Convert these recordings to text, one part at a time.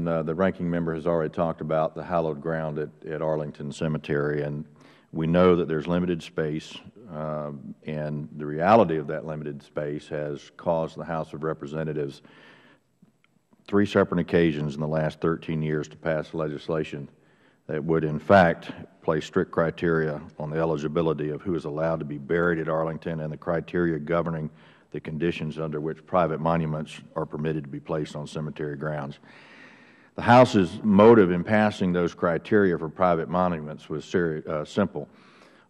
Chairperson, the ranking member has already talked about the hallowed ground at Arlington Cemetery, and we know that there's limited space, and the reality of that limited space has caused the House of Representatives 3 separate occasions in the last 13 years to pass legislation that would, in fact, place strict criteria on the eligibility of who is allowed to be buried at Arlington and the criteria governing the conditions under which private monuments are permitted to be placed on cemetery grounds. The House's motive in passing those criteria for private monuments was simple.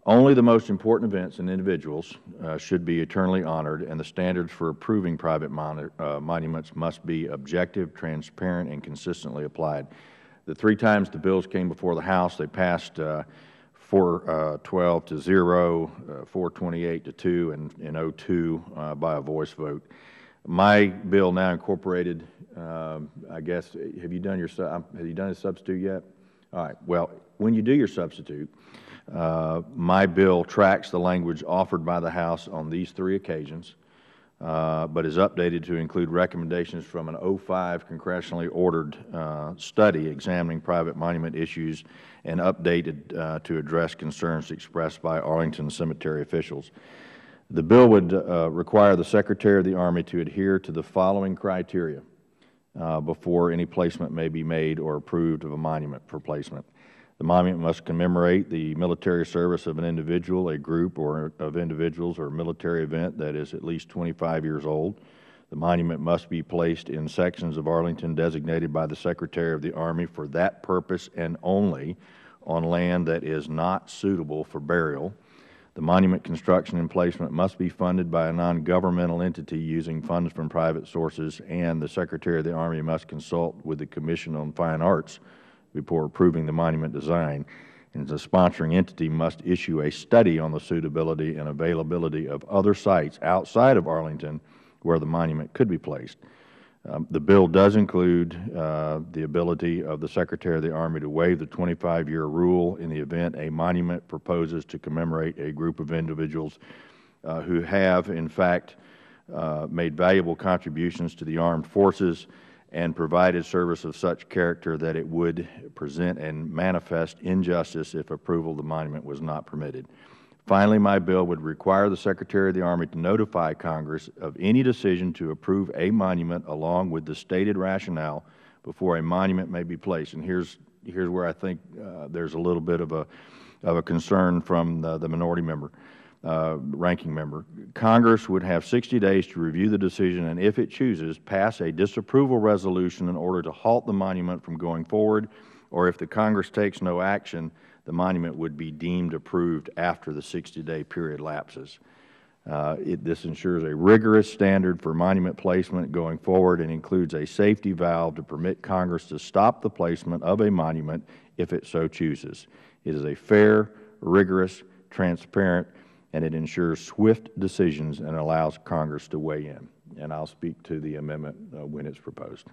Only the most important events and individuals should be eternally honored, and the standards for approving private monuments must be objective, transparent, and consistently applied. The 3 times the bills came before the House, they passed 412 to 0, 428 to 2, and in 02 by a voice vote. My bill now incorporated, I guess, have you done a substitute yet? All right. Well, when you do your substitute, my bill tracks the language offered by the House on these 3 occasions, but is updated to include recommendations from an 05 congressionally ordered study examining private monument issues and updated to address concerns expressed by Arlington Cemetery officials. The bill would require the Secretary of the Army to adhere to the following criteria before any placement may be made or approved of a monument for placement. The monument must commemorate the military service of an individual, a group or of individuals, or a military event that is at least 25 years old. The monument must be placed in sections of Arlington designated by the Secretary of the Army for that purpose and only on land that is not suitable for burial. The monument construction and placement must be funded by a non-governmental entity using funds from private sources, and the Secretary of the Army must consult with the Commission on Fine Arts before approving the monument design, and the sponsoring entity must issue a study on the suitability and availability of other sites outside of Arlington where the monument could be placed. The bill does include the ability of the Secretary of the Army to waive the 25-year rule in the event a monument proposes to commemorate a group of individuals who have, in fact, made valuable contributions to the armed forces and provided service of such character that it would present and manifest injustice if approval of the monument was not permitted. Finally, my bill would require the Secretary of the Army to notify Congress of any decision to approve a monument along with the stated rationale before a monument may be placed. And here's where I think there's a little bit of a concern from the minority member, ranking member. Congress would have 60 days to review the decision and, if it chooses, pass a disapproval resolution in order to halt the monument from going forward, or if the Congress takes no action, the monument would be deemed approved after the 60-day period lapses. This ensures a rigorous standard for monument placement going forward and includes a safety valve to permit Congress to stop the placement of a monument if it so chooses. It is a fair, rigorous, transparent, and it ensures swift decisions and allows Congress to weigh in. And I'll speak to the amendment when it's proposed.